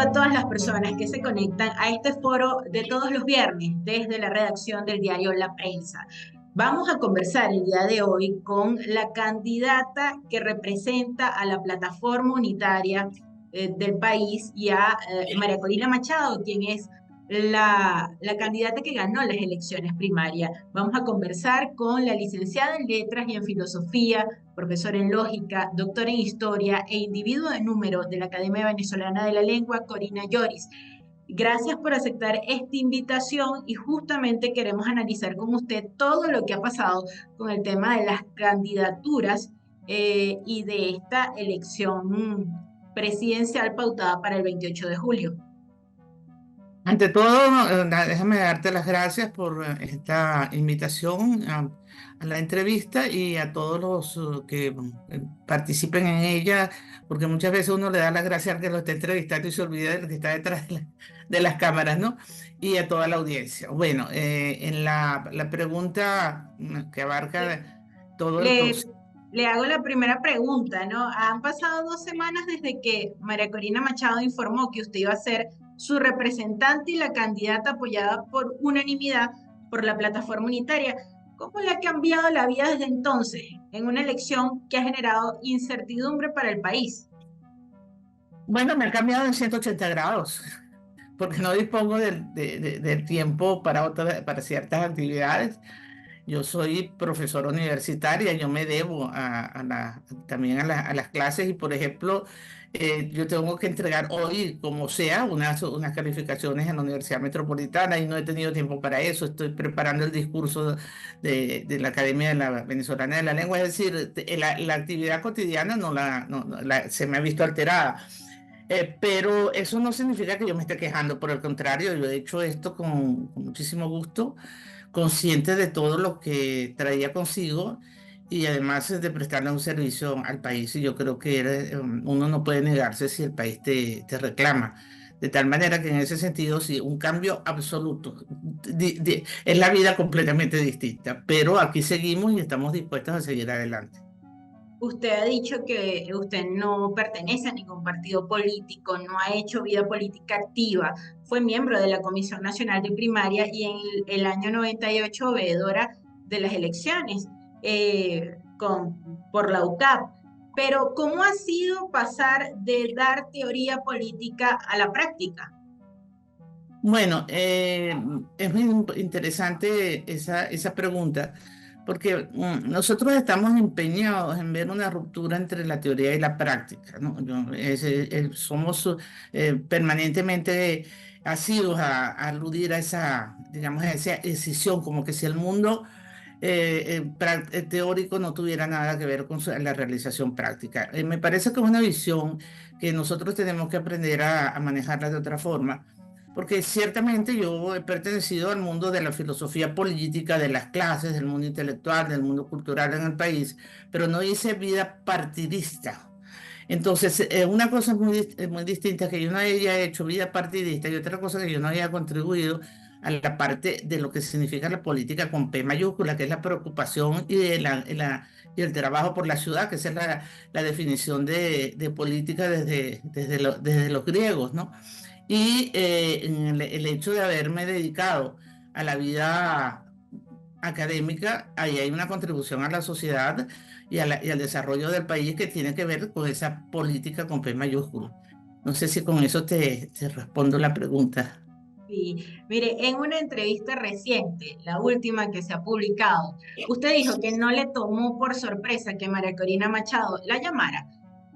a todas las personas que se conectan a este foro de todos los viernes desde la redacción del diario La Prensa. Vamos a conversar el día de hoy con la candidata que representa a la plataforma unitaria del país y a María Corina Machado, quien es la candidata que ganó las elecciones primarias. Vamos a conversar con la licenciada en Letras y en Filosofía, profesora en Lógica, doctora en Historia e individuo de número de la Academia Venezolana de la Lengua, Corina Lloris. Gracias por aceptar esta invitación y justamente queremos analizar con usted todo lo que ha pasado con el tema de las candidaturas y de esta elección presidencial pautada para el 28 de julio. Ante todo, déjame darte las gracias por esta invitación a la entrevista y a todos los que participen en ella, porque muchas veces uno le da las gracias al que lo está entrevistando y se olvida del que está detrás de las cámaras, ¿no? Y a toda la audiencia. Bueno, en la pregunta que abarca todo el Le, proceso. le hago la primera pregunta, ¿no? Han pasado 2 semanas desde que María Corina Machado informó que usted iba a ser su representante y la candidata apoyada por unanimidad por la plataforma unitaria. ¿Cómo le ha cambiado la vida desde entonces en una elección que ha generado incertidumbre para el país? Bueno, me ha cambiado en 180 grados, porque no dispongo del tiempo para ciertas actividades. Yo soy profesora universitaria, yo me debo también a las clases y, por ejemplo, yo tengo que entregar hoy, como sea, unas calificaciones en la Universidad Metropolitana y no he tenido tiempo para eso. Estoy preparando el discurso de la Academia de la Venezolana de la Lengua, es decir, la actividad cotidiana se me ha visto alterada. Pero eso no significa que yo me esté quejando, por el contrario, yo he hecho esto con muchísimo gusto, consciente de todo lo que traía consigo y además de prestarle un servicio al país. Y yo creo que uno no puede negarse si el país te reclama. De tal manera que en ese sentido, sí, un cambio absoluto. Es la vida completamente distinta, pero aquí seguimos y estamos dispuestos a seguir adelante. Usted ha dicho que usted no pertenece a ningún partido político, no ha hecho vida política activa, fue miembro de la Comisión Nacional de Primaria y en el año 98 veedora de las elecciones por la UCAP. Pero ¿cómo ha sido pasar de dar teoría política a la práctica? Bueno, es muy interesante esa pregunta, porque nosotros estamos empeñados en ver una ruptura entre la teoría y la práctica, ¿no? Somos permanentemente asiduos a aludir a esa, digamos, a esa decisión, como que si el mundo teórico no tuviera nada que ver con la realización práctica. Me parece que es una visión que nosotros tenemos que aprender a manejarla de otra forma, porque ciertamente yo he pertenecido al mundo de la filosofía política, de las clases, del mundo intelectual, del mundo cultural en el país, pero no hice vida partidista. Entonces, una cosa muy distinta que yo no haya hecho vida partidista y otra cosa que yo no haya contribuido a la parte de lo que significa la política con P mayúscula, que es la preocupación y el trabajo por la ciudad, que esa es la definición de política desde los griegos, ¿no? Y en el hecho de haberme dedicado a la vida académica, ahí hay una contribución a la sociedad y al desarrollo del país que tiene que ver con esa política con P mayúscula. No sé si con eso te respondo la pregunta. Sí, mire, en una entrevista reciente, la última que se ha publicado, usted dijo que no le tomó por sorpresa que María Corina Machado la llamara.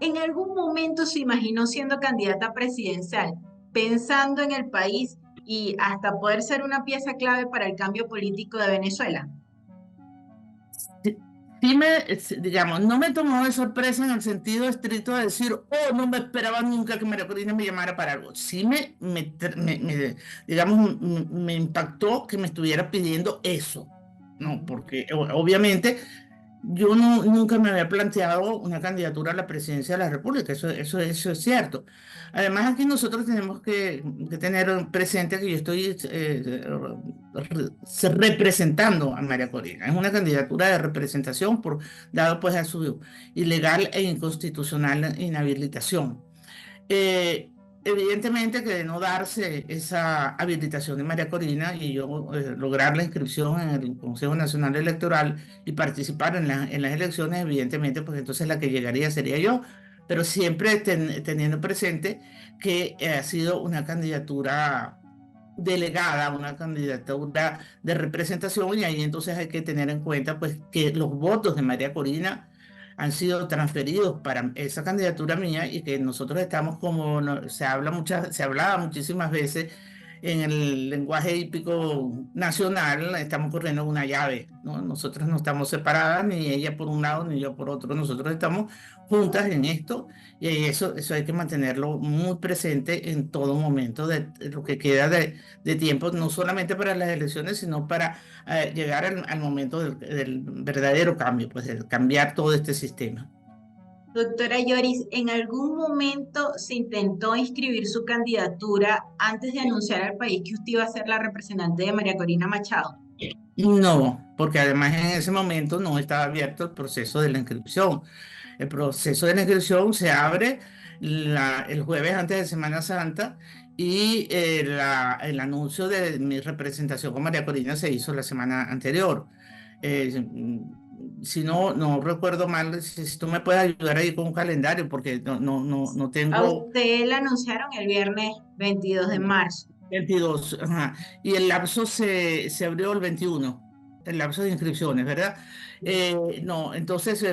¿En algún momento se imaginó siendo candidata presidencial, pensando en el país y hasta poder ser una pieza clave para el cambio político de Venezuela? Sí, digamos, no me tomó de sorpresa en el sentido estricto de decir, oh, no me esperaba nunca que María Corina me llamara para algo. Sí digamos, me impactó que me estuviera pidiendo eso, ¿no? Porque obviamente yo nunca me había planteado una candidatura a la presidencia de la República, eso es cierto. Además, aquí nosotros tenemos que tener presente que yo estoy representando a María Corina. Es una candidatura de representación dado pues a su ilegal e inconstitucional inhabilitación. Eh, evidentemente que de no darse esa habilitación de María Corina y yo lograr la inscripción en el Consejo Nacional Electoral y participar en las elecciones, evidentemente, pues entonces la que llegaría sería yo, pero siempre teniendo presente que ha sido una candidatura delegada, una candidatura de representación y ahí entonces hay que tener en cuenta pues que los votos de María Corina han sido transferidos para esa candidatura mía y que nosotros estamos como se hablaba muchísimas veces en el lenguaje hípico nacional, estamos corriendo una llave, ¿no? Nosotros no estamos separadas, ni ella por un lado, ni yo por otro, nosotros estamos juntas en esto y eso hay que mantenerlo muy presente en todo momento de lo que queda de tiempo, no solamente para las elecciones, sino para llegar al momento del verdadero cambio, pues de cambiar todo este sistema. Doctora Lloris, ¿en algún momento se intentó inscribir su candidatura antes de anunciar al país que usted iba a ser la representante de María Corina Machado? No, porque además en ese momento no estaba abierto el proceso de la inscripción. El proceso de la inscripción se abre el jueves antes de Semana Santa y el anuncio de mi representación con María Corina se hizo la semana anterior. Si no recuerdo mal, si tú me puedes ayudar ahí con un calendario, porque no A tengo usted la anunciaron el viernes 22 de marzo. 22, ajá, y el lapso se abrió el 21, el lapso de inscripciones, ¿verdad? No, entonces,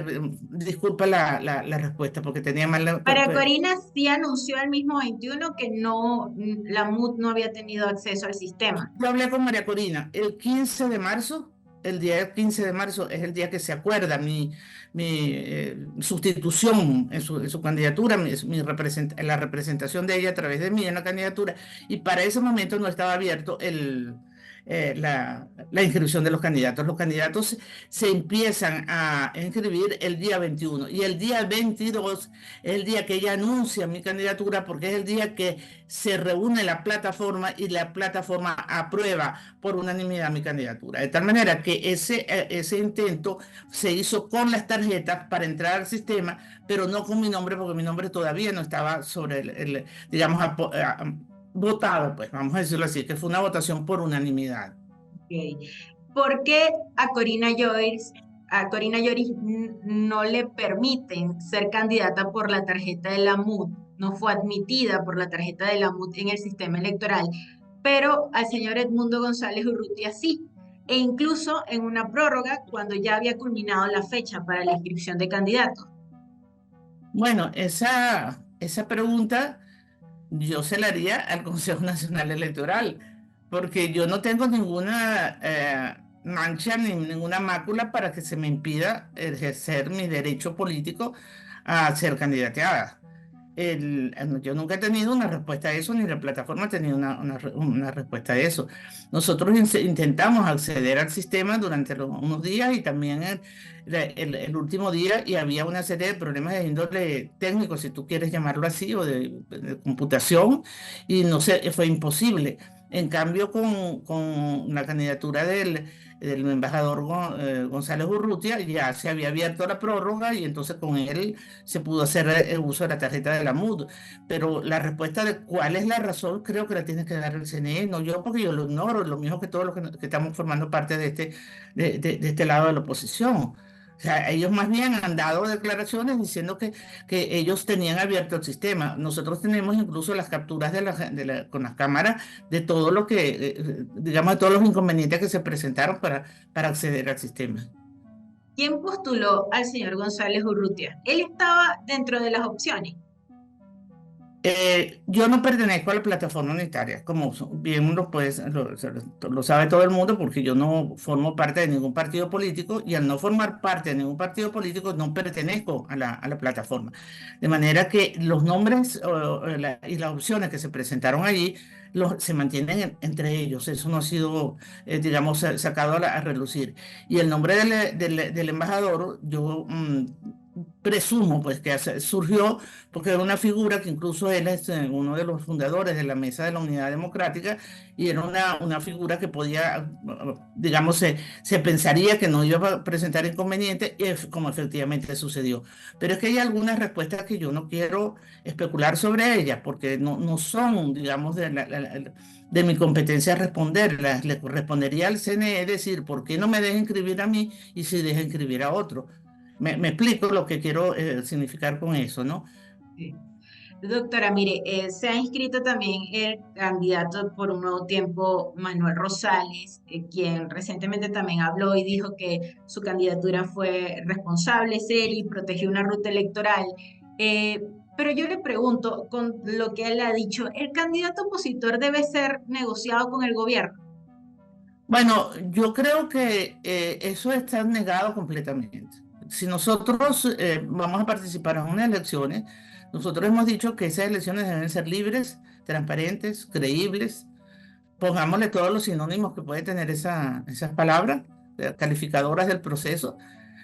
disculpa la respuesta porque tenía mal María Corina sí anunció el mismo 21 que no, la MUD no había tenido acceso al sistema. Yo hablé con María Corina el 15 de marzo, el día 15 de marzo es el día que se acuerda mi sustitución en su candidatura, la representación de ella a través de mí en la candidatura, y para ese momento no estaba abierto la inscripción de los candidatos. Los candidatos se empiezan a inscribir el día 21 y el día 22 es el día que ella anuncia mi candidatura porque es el día que se reúne la plataforma y la plataforma aprueba por unanimidad mi candidatura. De tal manera que ese intento se hizo con las tarjetas para entrar al sistema, pero no con mi nombre, porque mi nombre todavía no estaba sobre digamos, votado, pues vamos a decirlo así, que fue una votación por unanimidad. Ok. ¿Por qué a Corina Lloris no le permiten ser candidata por la tarjeta de la MUD? No fue admitida por la tarjeta de la MUD en el sistema electoral, pero al señor Edmundo González Urrutia sí, e incluso en una prórroga cuando ya había culminado la fecha para la inscripción de candidatos. Bueno, esa pregunta yo se la haría al Consejo Nacional Electoral, porque yo no tengo ninguna mancha ni ninguna mácula para que se me impida ejercer mi derecho político a ser candidateada. Yo nunca he tenido una respuesta a eso, ni la plataforma ha tenido una respuesta a eso. Nosotros intentamos acceder al sistema durante unos días y también el último día y había una serie de problemas de índole técnico, si tú quieres llamarlo así, o de computación, y no sé, fue imposible. En cambio, con la candidatura del embajador González Urrutia ya se había abierto la prórroga y entonces con él se pudo hacer el uso de la tarjeta de la MUD. Pero la respuesta de cuál es la razón creo que la tiene que dar el CNE, no yo, porque yo lo ignoro, lo mismo que todos los que estamos formando parte de este lado de la oposición. O sea, ellos más bien han dado declaraciones diciendo que ellos tenían abierto el sistema. Nosotros tenemos incluso las capturas con las cámaras de todo lo que, digamos, de todos los inconvenientes que se presentaron para acceder al sistema. ¿Quién postuló al señor González Urrutia? Él estaba dentro de las opciones. Yo no pertenezco a la plataforma unitaria, como bien lo sabe todo el mundo, porque yo no formo parte de ningún partido político y al no formar parte de ningún partido político no pertenezco a la plataforma. De manera que los nombres y las opciones que se presentaron allí se mantienen entre ellos. Eso no ha sido, digamos, sacado a relucir. Y el nombre del embajador, yo presumo pues que surgió porque era una figura que incluso él es uno de los fundadores de la Mesa de la Unidad Democrática y era una figura que podía, digamos, se pensaría que no iba a presentar inconveniente, como efectivamente sucedió. Pero es que hay algunas respuestas que yo no quiero especular sobre ellas porque no son, digamos, de mi competencia responderlas. Le correspondería al CNE decir, ¿por qué no me deja inscribir a mí y si deja inscribir a otro? Me explico lo que quiero significar con eso, ¿no? Sí. Doctora, mire, se ha inscrito también el candidato por un nuevo tiempo, Manuel Rosales, quien recientemente también habló y dijo que su candidatura fue responsable, seria y protegió una ruta electoral. Eh, pero yo le pregunto, con lo que él ha dicho, ¿el candidato opositor debe ser negociado con el gobierno? Bueno, yo creo que eso está negado completamente. Si nosotros vamos a participar en unas elecciones, nosotros hemos dicho que esas elecciones deben ser libres, transparentes, creíbles. Pongámosle todos los sinónimos que puede tener esas palabras calificadoras del proceso.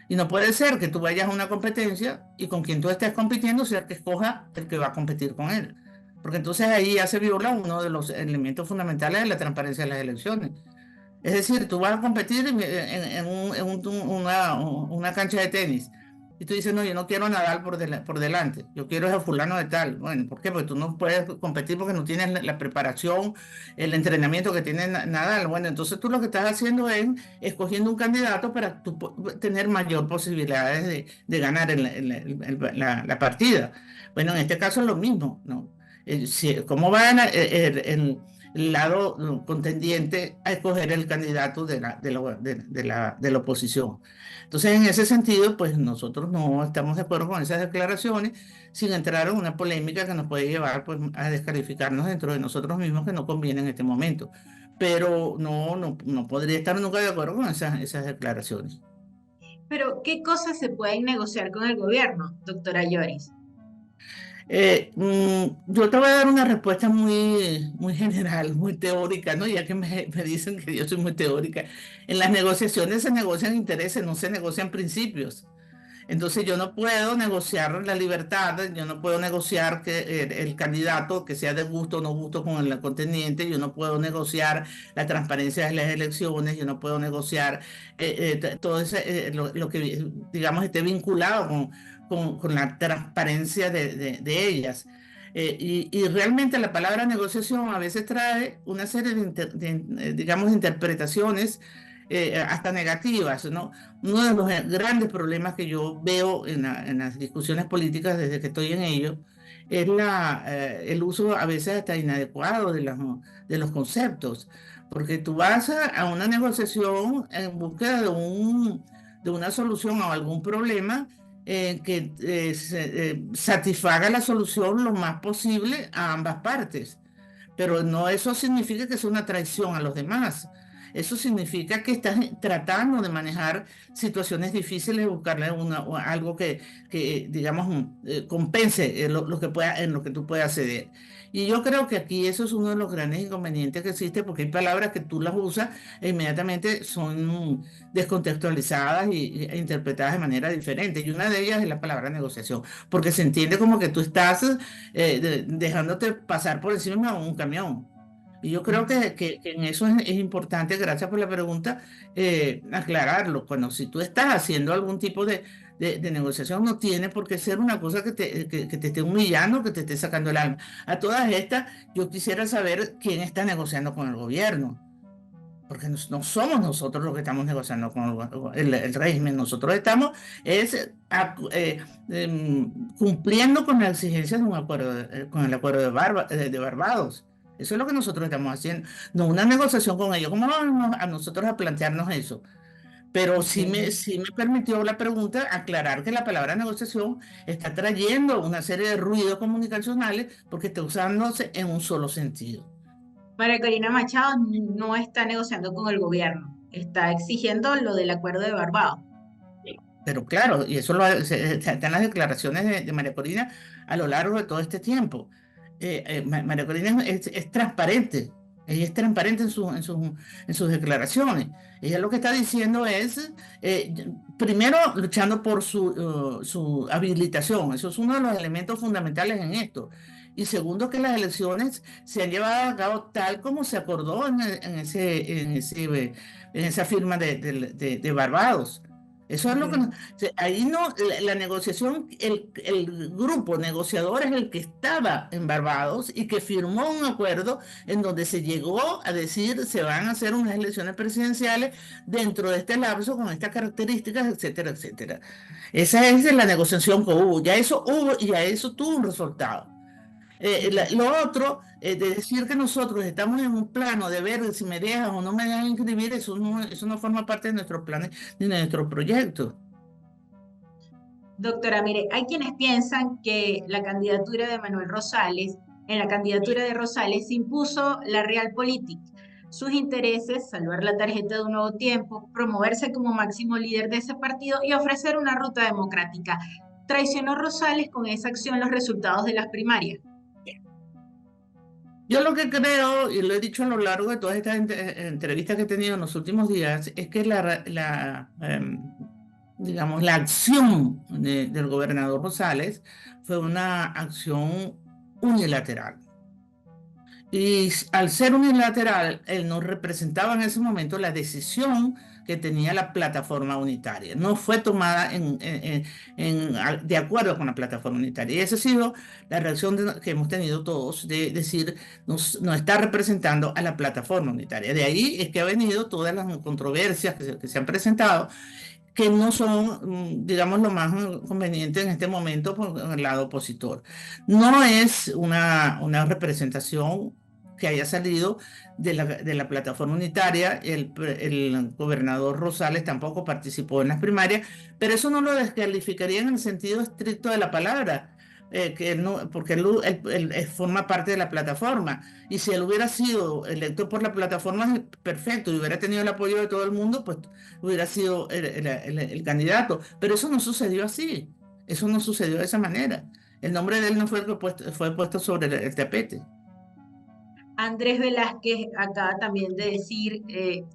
Y no puede ser que tú vayas a una competencia y con quien tú estés compitiendo sea el que escoja el que va a competir con él. Porque entonces ahí ya se viola uno de los elementos fundamentales de la transparencia de las elecciones. Es decir, tú vas a competir una cancha de tenis y tú dices, no, yo no quiero a Nadal por delante, yo quiero a fulano de tal. Bueno, ¿por qué? Porque tú no puedes competir porque no tienes la preparación, el entrenamiento que tiene Nadal. Bueno, entonces tú lo que estás haciendo es escogiendo un candidato para tú tener mayor posibilidades de ganar la partida. Bueno, en este caso es lo mismo, ¿no? ¿Cómo va a ganar el lado contendiente a escoger el candidato de la oposición? Entonces, en ese sentido, pues nosotros no estamos de acuerdo con esas declaraciones, sin entrar en una polémica que nos puede llevar pues, a descalificarnos dentro de nosotros mismos, que no conviene en este momento. Pero no podría estar nunca de acuerdo con esas declaraciones. Pero, ¿qué cosas se pueden negociar con el gobierno, doctora Lloris? Yo te voy a dar una respuesta muy general, muy teórica, ¿no? Ya que me dicen que yo soy muy teórica. En las negociaciones se negocian intereses, no se negocian principios. Entonces yo no puedo negociar la libertad, yo no puedo negociar que el candidato que sea de gusto o no gusto con el contendiente, yo no puedo negociar la transparencia de las elecciones, yo no puedo negociar todo lo que digamos esté vinculado con la transparencia de ellas. Y realmente la palabra negociación a veces trae una serie digamos, interpretaciones hasta negativas, ¿no? Uno de los grandes problemas que yo veo en las discusiones políticas desde que estoy en ello es el uso a veces hasta inadecuado de los conceptos, porque tú vas a una negociación en búsqueda de una solución a algún problema que satisfaga la solución lo más posible a ambas partes. Pero no eso significa que es una traición a los demás. Eso significa que estás tratando de manejar situaciones difíciles y buscarle algo que digamos, compense lo que en lo que tú puedas ceder. Y yo creo que aquí eso es uno de los grandes inconvenientes que existe, porque hay palabras que tú las usas e inmediatamente son descontextualizadas e interpretadas de manera diferente. Y una de ellas es la palabra negociación, porque se entiende como que tú estás dejándote pasar por encima de un camión. Y yo creo que en eso es importante, gracias por la pregunta, aclararlo. Cuando si tú estás haciendo algún tipo de negociación, no tiene por qué ser una cosa que te esté humillando, que te esté sacando el alma. A todas estas, yo quisiera saber quién está negociando con el gobierno, porque no somos nosotros los que estamos negociando con el régimen, nosotros estamos cumpliendo con las exigencias de un acuerdo, con el acuerdo de Barbados. Eso es lo que nosotros estamos haciendo, no una negociación con ellos. ¿Cómo vamos a nosotros a plantearnos eso? Pero Ok. sí me permitió la pregunta aclarar que la palabra negociación está trayendo una serie de ruidos comunicacionales porque está usándose en un solo sentido. María Corina Machado no está negociando con el gobierno, está exigiendo lo del acuerdo de Barbados. Pero claro, y eso están las declaraciones de María Corina a lo largo de todo este tiempo. María Corina es transparente. Ella es transparente en sus declaraciones. Ella lo que está diciendo es, primero, luchando por su habilitación. Eso es uno de los elementos fundamentales en esto. Y segundo, que las elecciones se han llevado a cabo tal como se acordó en esa firma de Barbados. Eso es lo que Ok. ahí no, la negociación, el grupo negociador es el que estaba en Barbados y que firmó un acuerdo en donde se llegó a decir se van a hacer unas elecciones presidenciales dentro de este lapso con estas características, etcétera, etcétera. Esa es la negociación que hubo. Ya eso hubo y ya eso tuvo un resultado. Ok. Lo otro, de decir que nosotros estamos en un plano de ver si me dejan o no me dejan inscribir, eso no forma parte de nuestros planes ni de nuestros proyectos. Doctora, mire, hay quienes piensan que en la candidatura de Rosales se impuso la realpolitik, sus intereses, salvar la tarjeta de un nuevo tiempo, promoverse como máximo líder de ese partido y ofrecer una ruta democrática. Traicionó Rosales con esa acción los resultados de las primarias. Yo lo que creo, y lo he dicho a lo largo de todas estas entrevistas que he tenido en los últimos días, es que digamos, la acción del gobernador Rosales fue una acción unilateral. Y al ser unilateral, él no representaba en ese momento la decisión que tenía la plataforma unitaria. No fue tomada de acuerdo con la plataforma unitaria. Y esa ha sido la reacción que hemos tenido todos de decir, no está representando a la plataforma unitaria. De ahí es que ha venido todas las controversias que se han presentado, que no son, digamos, lo más conveniente en este momento por el lado opositor. No es una representación que haya salido de la plataforma unitaria. El gobernador Rosales tampoco participó en las primarias, pero eso no lo descalificaría en el sentido estricto de la palabra. Que él no, porque él forma parte de la plataforma. Y si él hubiera sido electo por la plataforma, perfecto, y hubiera tenido el apoyo de todo el mundo, pues hubiera sido el candidato. Pero eso no sucedió así. Eso no sucedió de esa manera. El nombre de él no fue, fue puesto sobre el tapete. Andrés Velázquez acaba también de decir,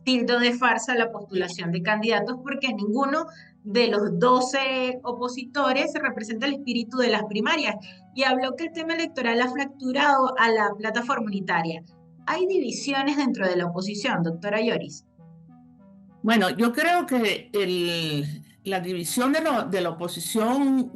tildo de farsa la postulación de candidatos porque ninguno de los 12 opositores representa el espíritu de las primarias y habló que el tema electoral ha fracturado a la plataforma unitaria. Hay divisiones dentro de la oposición, doctora Lloris. Bueno, yo creo que la división de la oposición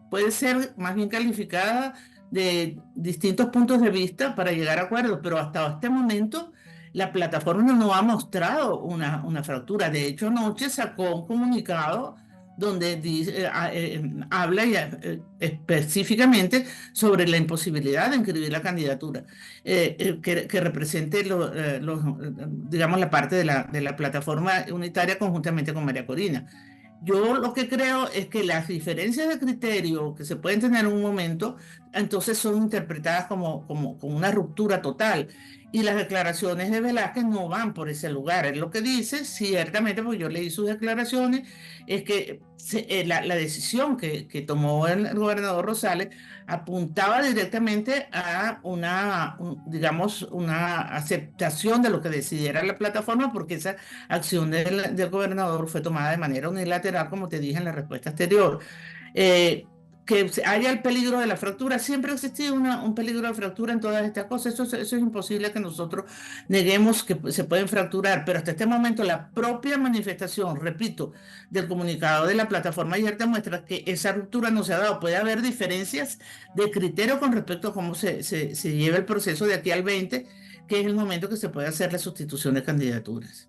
puede ser más bien calificada de distintos puntos de vista para llegar a acuerdos, pero hasta este momento la plataforma no ha mostrado una fractura. De hecho, anoche sacó un comunicado donde habla específicamente sobre la imposibilidad de inscribir la candidatura que represente digamos, la parte de la plataforma unitaria conjuntamente con María Corina. Yo lo que creo es que las diferencias de criterio que se pueden tener en un momento, entonces son interpretadas como una ruptura total. Y las declaraciones de Velázquez no van por ese lugar. Él lo que dice, ciertamente, porque yo leí sus declaraciones, es que la decisión que tomó el gobernador Rosales apuntaba directamente a digamos, una aceptación de lo que decidiera la plataforma, porque esa acción del gobernador fue tomada de manera unilateral, como te dije en la respuesta anterior. Eh, que haya el peligro de la fractura, siempre ha existido un peligro de fractura en todas estas cosas, eso es imposible que nosotros neguemos que se pueden fracturar, pero hasta este momento la propia manifestación, repito, del comunicado de la plataforma ayer demuestra que esa ruptura no se ha dado, puede haber diferencias de criterio con respecto a cómo se lleva el proceso de aquí al 20, que es el momento que se puede hacer la sustitución de candidaturas.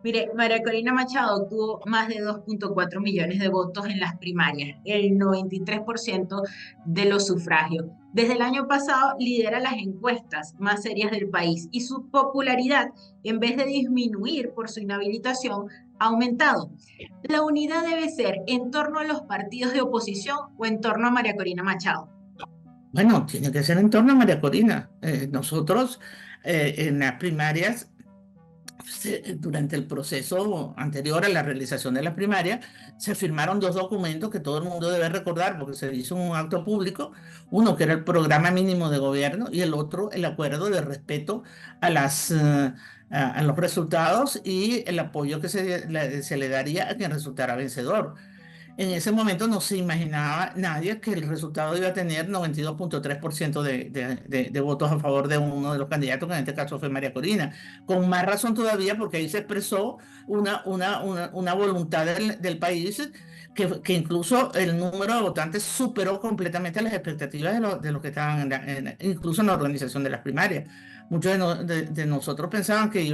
Mire, María Corina Machado obtuvo más de 2,4 millones de votos en las primarias, el 93% de los sufragios. Desde el año pasado lidera las encuestas más serias del país y su popularidad, en vez de disminuir por su inhabilitación, ha aumentado. La unidad debe ser en torno a los partidos de oposición o en torno a María Corina Machado. Bueno, tiene que ser en torno a María Corina. Nosotros en las primarias durante el proceso anterior a la realización de las primarias, se firmaron dos documentos que todo el mundo debe recordar porque se hizo un acto público, uno que era el programa mínimo de gobierno y el otro el acuerdo de respeto a a los resultados y el apoyo que se le daría a quien resultara vencedor. En ese momento no se imaginaba nadie que el resultado iba a tener 92,3% de votos a favor de uno de los candidatos, que en este caso fue María Corina. Con más razón todavía porque ahí se expresó una voluntad del país que incluso el número de votantes superó completamente las expectativas de los que estaban incluso en la organización de las primarias. Muchos de nosotros pensaban que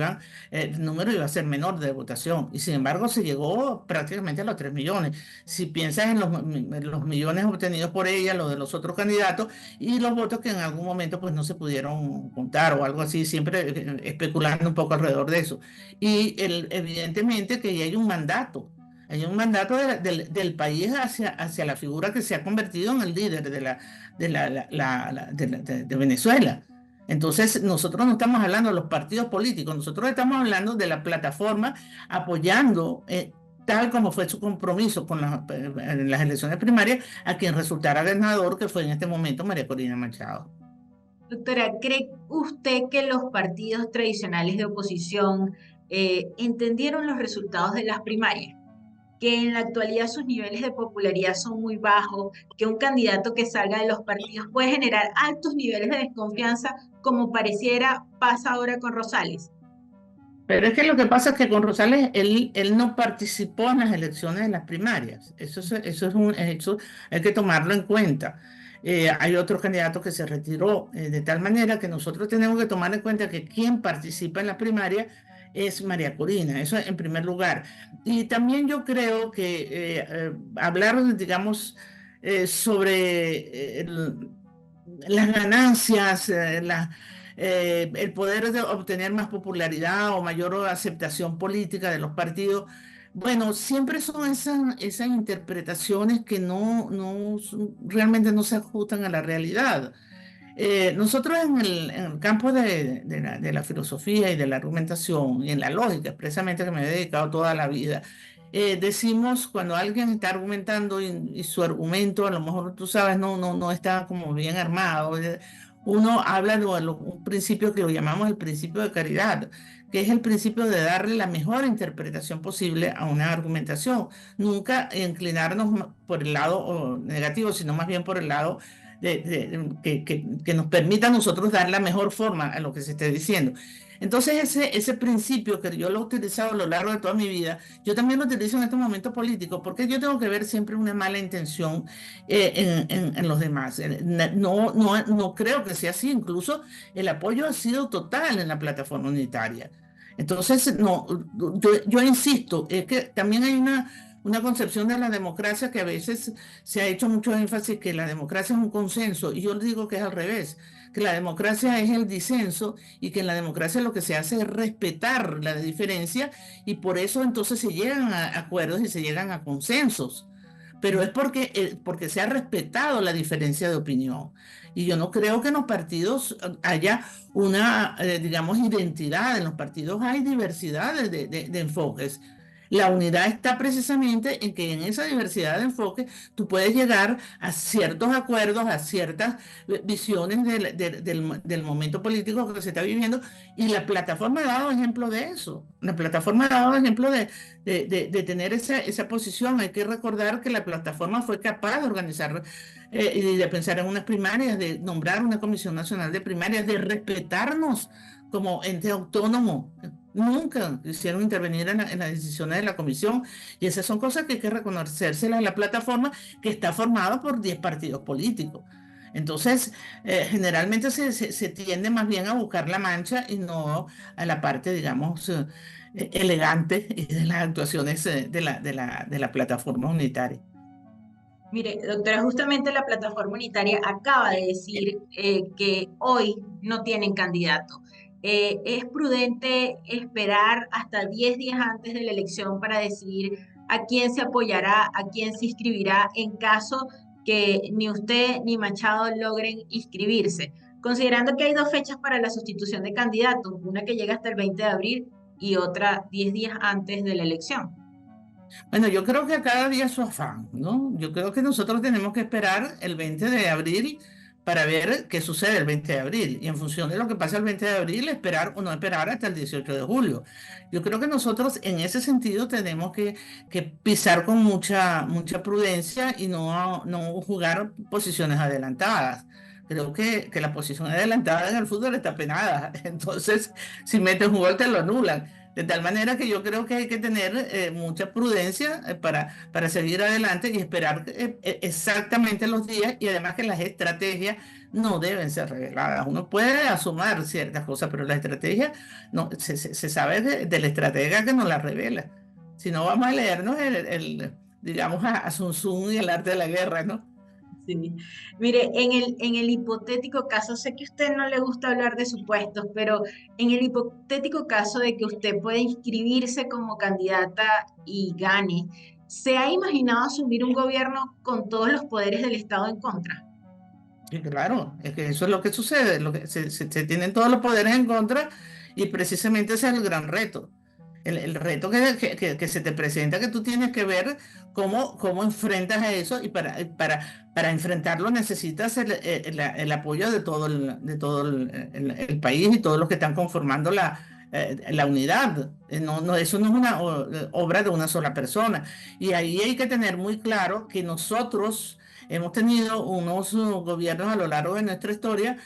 el número iba a ser menor de votación y sin embargo se llegó prácticamente a los 3 millones. Si piensas en los millones obtenidos por ella, los de los otros candidatos y los votos que en algún momento pues no se pudieron contar o algo así, siempre especulando un poco alrededor de eso. Y evidentemente que ya hay un mandato del país hacia la figura que se ha convertido en el líder de Venezuela. Entonces, nosotros no estamos hablando de los partidos políticos, nosotros estamos hablando de la plataforma apoyando tal como fue su compromiso en las elecciones primarias, a quien resultara ganador, que fue en este momento María Corina Machado. Doctora, ¿cree usted que los partidos tradicionales de oposición entendieron los resultados de las primarias? Que en la actualidad sus niveles de popularidad son muy bajos, que un candidato que salga de los partidos puede generar altos niveles de desconfianza, como pareciera pasa ahora con Rosales. Pero es que lo que pasa es que con Rosales él no participó en las elecciones de las primarias. Eso es un hecho, hay que tomarlo en cuenta. Hay otros candidatos que se retiró de tal manera que nosotros tenemos que tomar en cuenta que quien participa en la primaria es María Corina, eso en primer lugar. Y también yo creo que hablar, digamos, sobre las ganancias, el poder de obtener más popularidad o mayor aceptación política de los partidos. Bueno, siempre son esas interpretaciones que realmente no se ajustan a la realidad. Nosotros en el campo de la filosofía y de la argumentación y en la lógica, expresamente que me he dedicado toda la vida, decimos cuando alguien está argumentando y su argumento a lo mejor tú sabes no está como bien armado, uno habla de un principio que lo llamamos el principio de caridad, que es el principio de darle la mejor interpretación posible a una argumentación, nunca inclinarnos por el lado negativo, sino más bien por el lado que nos permita a nosotros dar la mejor forma a lo que se esté diciendo. Entonces ese principio que yo lo he utilizado a lo largo de toda mi vida, yo también lo utilizo en estos momentos políticos, porque yo tengo que ver siempre una mala intención en los demás. No creo que sea así, incluso el apoyo ha sido total en la plataforma unitaria. Entonces, no, yo insisto, es que también hay una concepción de la democracia que a veces se ha hecho mucho énfasis que la democracia es un consenso, y yo digo que es al revés, que la democracia es el disenso y que en la democracia lo que se hace es respetar la diferencia y por eso entonces se llegan a acuerdos y se llegan a consensos. Pero es porque se ha respetado la diferencia de opinión. Y yo no creo que en los partidos haya digamos, identidad. En los partidos hay diversidad de enfoques. La unidad está precisamente en que en esa diversidad de enfoques tú puedes llegar a ciertos acuerdos, a ciertas visiones del momento político que se está viviendo y la plataforma ha dado ejemplo de eso. La plataforma ha dado ejemplo de tener esa posición. Hay que recordar que la plataforma fue capaz de organizar y de pensar en unas primarias, de nombrar una Comisión Nacional de Primarias, de respetarnos como ente autónomo. Nunca quisieron intervenir en las decisiones de la comisión y esas son cosas que hay que reconocérselas a la plataforma que está formada por 10 partidos políticos. Entonces, generalmente se tiende más bien a buscar la mancha y no a la parte, digamos, elegante de las actuaciones de la plataforma unitaria. Mire, doctora, justamente la plataforma unitaria acaba de decir que hoy no tienen candidato. ¿Es prudente esperar hasta 10 días antes de la elección para decidir a quién se apoyará, a quién se inscribirá en caso que ni usted ni Machado logren inscribirse? Considerando que hay dos fechas para la sustitución de candidatos, una que llega hasta el 20 de abril y otra 10 días antes de la elección. Bueno, yo creo que a cada día su afán, ¿no? Yo creo que nosotros tenemos que esperar el 20 de abril para ver qué sucede el 20 de abril. Y en función de lo que pasa el 20 de abril, esperar o no esperar hasta el 18 de julio. Yo creo que nosotros en ese sentido tenemos que pisar con mucha prudencia y no jugar posiciones adelantadas. Creo que la posición adelantada en el fútbol está penada. Entonces, si metes un gol, te lo anulan. De tal manera que yo creo que hay que tener mucha prudencia para seguir adelante y esperar exactamente los días y además que las estrategias no deben ser reveladas. Uno puede asumir ciertas cosas, pero la estrategia no, se sabe del estratega que nos la revela. Si no, vamos a leernos digamos, a Sun Tzu y el arte de la guerra, ¿no? Sí. Mire, en el hipotético caso, sé que a usted no le gusta hablar de supuestos, pero en el hipotético caso de que usted pueda inscribirse como candidata y gane, ¿se ha imaginado asumir un gobierno con todos los poderes del Estado en contra? Sí, claro, es que eso es lo que sucede, se tienen todos los poderes en contra y precisamente ese es el gran reto. El reto que se te presenta, que tú tienes que ver cómo enfrentas a eso y para enfrentarlo necesitas el apoyo de todo el país y todos los que están conformando la unidad. Eso no es una obra de una sola persona. Y ahí hay que tener muy claro que nosotros hemos tenido unos gobiernos a lo largo de nuestra historia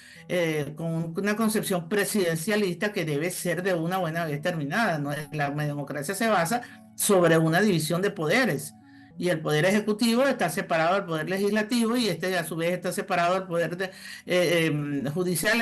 con una concepción presidencialista que debe ser de una buena vez terminada, ¿no? La democracia se basa sobre una división de poderes. Y el poder ejecutivo está separado del poder legislativo y este a su vez está separado del poder judicial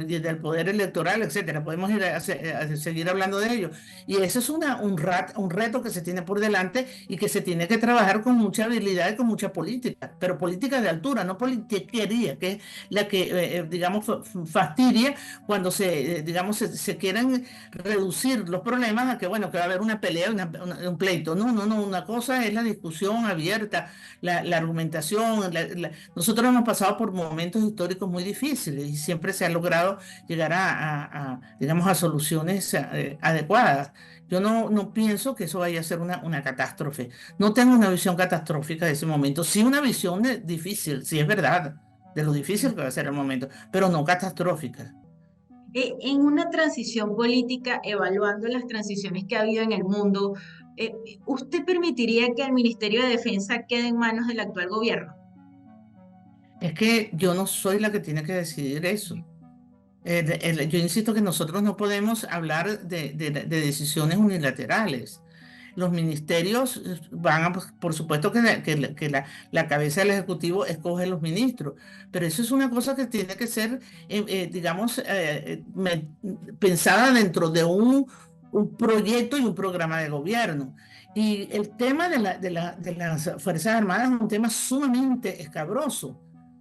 y del poder electoral, etcétera. Podemos ir a seguir hablando de ello. Y eso es un reto que se tiene por delante y que se tiene que trabajar con mucha habilidad y con mucha política, pero política de altura, no politiquería, que es la que, digamos, fastidia cuando digamos, se quieren reducir los problemas a que, bueno, que va a haber una pelea, un pleito. No, no, no, una cosa es la discusión abierta, la argumentación. Nosotros hemos pasado por momentos históricos muy difíciles y siempre se ha logrado llegar digamos, a soluciones adecuadas. Yo no pienso que eso vaya a ser una catástrofe. No tengo una visión catastrófica de ese momento. Sí una visión difícil, sí es verdad, de lo difícil que va a ser el momento, pero no catastrófica. En una transición política, evaluando las transiciones que ha habido en el mundo, ¿usted permitiría que el Ministerio de Defensa quede en manos del actual gobierno? Es que yo no soy la que tiene que decidir eso. Yo insisto que nosotros no podemos hablar de decisiones unilaterales. Los ministerios pues, por supuesto que la cabeza del Ejecutivo escoge los ministros, pero eso es una cosa que tiene que ser, digamos, pensada dentro de un proyecto y un programa de gobierno. Y el tema de las Fuerzas Armadas es un tema sumamente escabroso,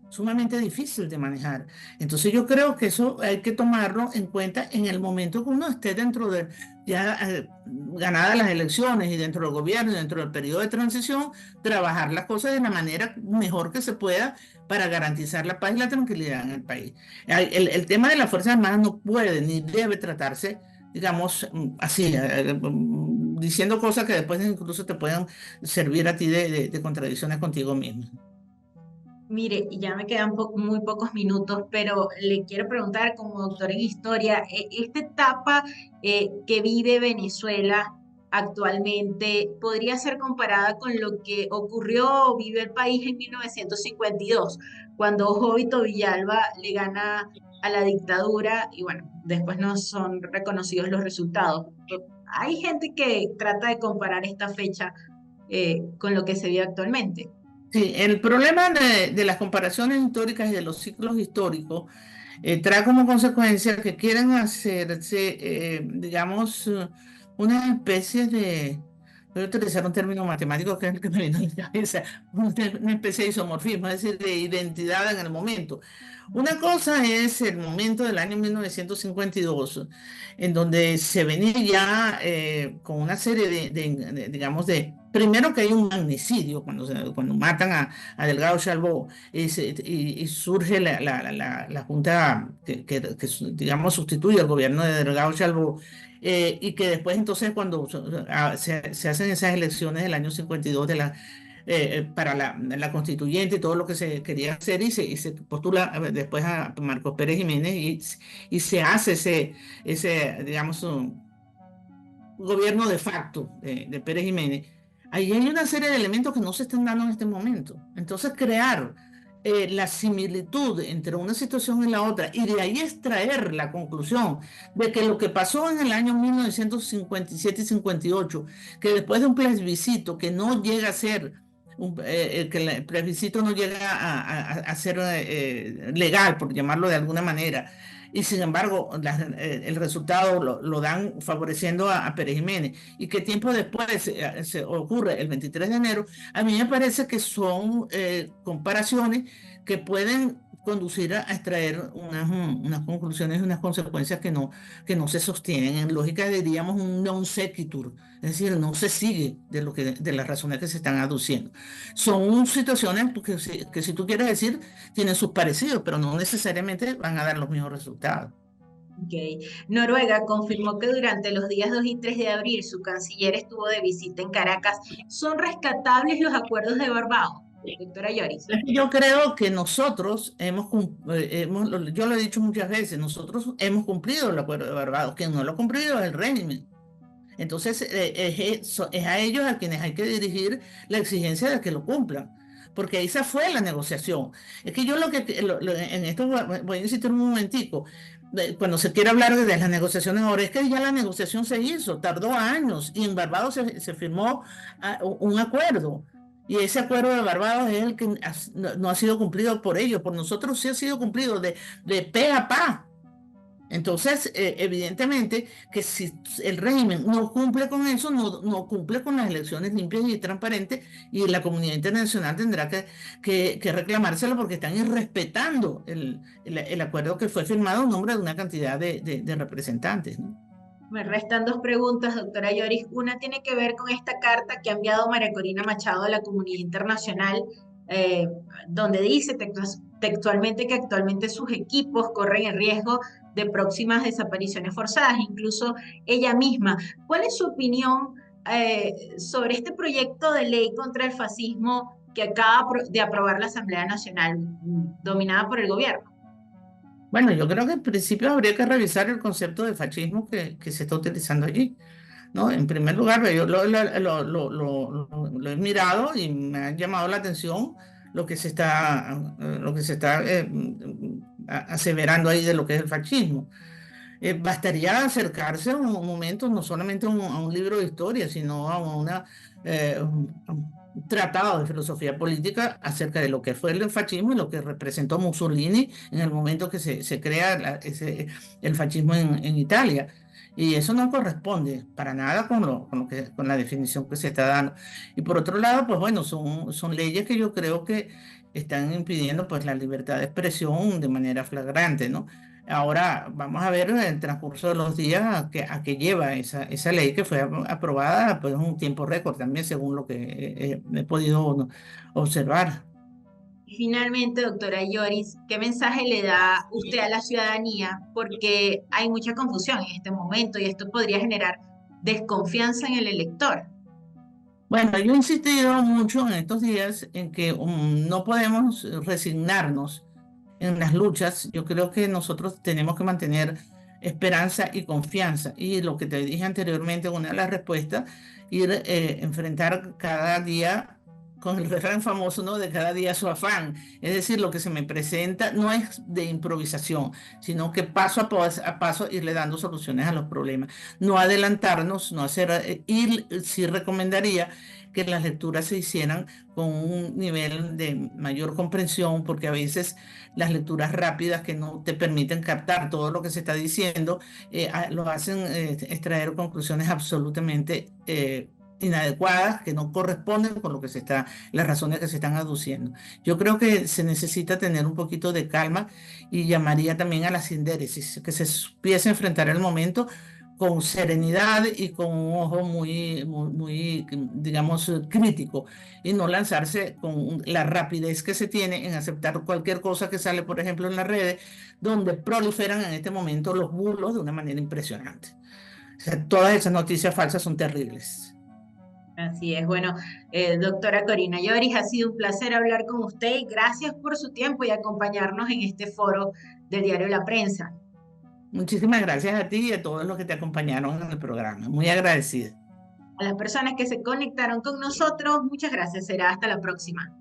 sumamente difícil de manejar. Entonces yo creo que eso hay que tomarlo en cuenta en el momento que uno esté dentro de ya ganadas las elecciones y dentro del gobierno y dentro del periodo de transición, trabajar las cosas de la manera mejor que se pueda para garantizar la paz y la tranquilidad en el país. El tema de las Fuerzas Armadas no puede ni debe tratarse, digamos, así, diciendo cosas que después incluso te puedan servir a ti de contradicciones contigo mismo. Mire, ya me quedan muy pocos minutos, pero le quiero preguntar como doctor en historia, esta etapa que vive Venezuela actualmente podría ser comparada con lo que ocurrió o vivió el país en 1952, cuando Jovito Villalba le gana a la dictadura y bueno, después no son reconocidos los resultados. Hay gente que trata de comparar esta fecha con lo que se vive actualmente. Sí, el problema de las comparaciones históricas y de los ciclos históricos trae como consecuencia que quieren hacerse, digamos, una especie voy a utilizar un término matemático que es el que me vino a la cabeza, una especie de isomorfismo, es decir, de identidad en el momento. Una cosa es el momento del año 1952, en donde se venía ya con una serie digamos, de primero que hay un magnicidio cuando matan a Delgado Chalbaud y surge la Junta digamos, sustituye al gobierno de Delgado Chalbaud. Y que después entonces cuando se hacen esas elecciones del año 52 para la constituyente y todo lo que se quería hacer y se postula después a Marcos Pérez Jiménez y se hace digamos, un gobierno de facto de Pérez Jiménez. Ahí hay una serie de elementos que no se están dando en este momento. Entonces, crear la similitud entre una situación y la otra y de ahí extraer la conclusión de que lo que pasó en el año 1957 y 58, que después de un plebiscito que no llega a ser que el plebiscito no llega a ser legal, por llamarlo de alguna manera, y sin embargo el resultado lo dan favoreciendo a Pérez Jiménez, y que tiempo después se ocurre el 23 de enero, a mí me parece que son comparaciones que pueden conducir a extraer unas conclusiones y unas consecuencias que no se sostienen. En lógica diríamos un non sequitur, es decir, no se sigue de las razones que se están aduciendo. Son situaciones que si tú quieres decir, tienen sus parecidos, pero no necesariamente van a dar los mismos resultados. Ok. Noruega confirmó que durante los días 2 y 3 de abril su canciller estuvo de visita en Caracas. ¿Son rescatables los acuerdos de Barbados, doctora Lloris? Yo creo que nosotros yo lo he dicho muchas veces, nosotros hemos cumplido el acuerdo de Barbados. Quien no lo ha cumplido es el régimen. Entonces, es a ellos a quienes hay que dirigir la exigencia de que lo cumplan, porque esa fue la negociación. Es que yo en esto voy a insistir un momentico. Cuando se quiere hablar de las negociaciones ahora, es que ya la negociación se hizo, tardó años, y en Barbados se firmó un acuerdo. Y ese acuerdo de Barbados es el que no ha sido cumplido por ellos, por nosotros sí ha sido cumplido de pe a pa. Entonces, evidentemente que si el régimen no cumple con eso, no cumple con las elecciones limpias y transparentes, y la comunidad internacional tendrá que reclamárselo, porque están irrespetando el acuerdo que fue firmado en nombre de una cantidad de representantes, ¿no? Me restan dos preguntas, doctora Lloris. Una tiene que ver con esta carta que ha enviado María Corina Machado a la comunidad internacional, eh, donde dice textualmente que actualmente sus equipos corren el riesgo de próximas desapariciones forzadas, incluso ella misma. ¿Cuál es su opinión sobre este proyecto de ley contra el fascismo que acaba de aprobar la Asamblea Nacional, dominada por el gobierno? Bueno, yo creo que en principio habría que revisar el concepto de fascismo que se está utilizando allí, ¿no? En primer lugar, yo lo he mirado y me ha llamado la atención lo que se está aseverando ahí de lo que es el fascismo. Bastaría acercarse un momento, no solamente a un libro de historia, sino a un tratado de filosofía política acerca de lo que fue el fascismo y lo que representó Mussolini en el momento que se crea el fascismo en Italia. Y eso no corresponde para nada con la definición que se está dando. Y por otro lado, pues bueno, son leyes que yo creo que están impidiendo pues la libertad de expresión de manera flagrante, ¿no? Ahora vamos a ver en el transcurso de los días a qué lleva esa ley, que fue aprobada pues, en un tiempo récord también, según lo que he podido, ¿no?, observar. Y finalmente, doctora Lloris, ¿qué mensaje le da usted a la ciudadanía? Porque hay mucha confusión en este momento y esto podría generar desconfianza en el elector. Bueno, yo he insistido mucho en estos días en que no podemos resignarnos en las luchas. Yo creo que nosotros tenemos que mantener esperanza y confianza. Y lo que te dije anteriormente, una de las respuestas, enfrentar cada día con el refrán famoso, ¿no? De cada día su afán. Es decir, lo que se me presenta no es de improvisación, sino que paso a paso irle dando soluciones a los problemas. No adelantarnos, no hacer, y sí recomendaría que las lecturas se hicieran con un nivel de mayor comprensión, porque a veces las lecturas rápidas que no te permiten captar todo lo que se está diciendo, lo hacen extraer conclusiones absolutamente inadecuadas, que no corresponden con las razones que se están aduciendo. Yo creo que se necesita tener un poquito de calma, y llamaría también a la sindéresis, que se supiese enfrentar el momento con serenidad y con un ojo digamos, crítico, y no lanzarse con la rapidez que se tiene en aceptar cualquier cosa que sale, por ejemplo, en las redes, donde proliferan en este momento los bulos de una manera impresionante. O sea, todas esas noticias falsas son terribles. Así es. Bueno, doctora Corina Lloris, ha sido un placer hablar con usted y gracias por su tiempo y acompañarnos en este foro del diario La Prensa. Muchísimas gracias a ti y a todos los que te acompañaron en el programa. Muy agradecida. A las personas que se conectaron con nosotros, muchas gracias. Será hasta la próxima.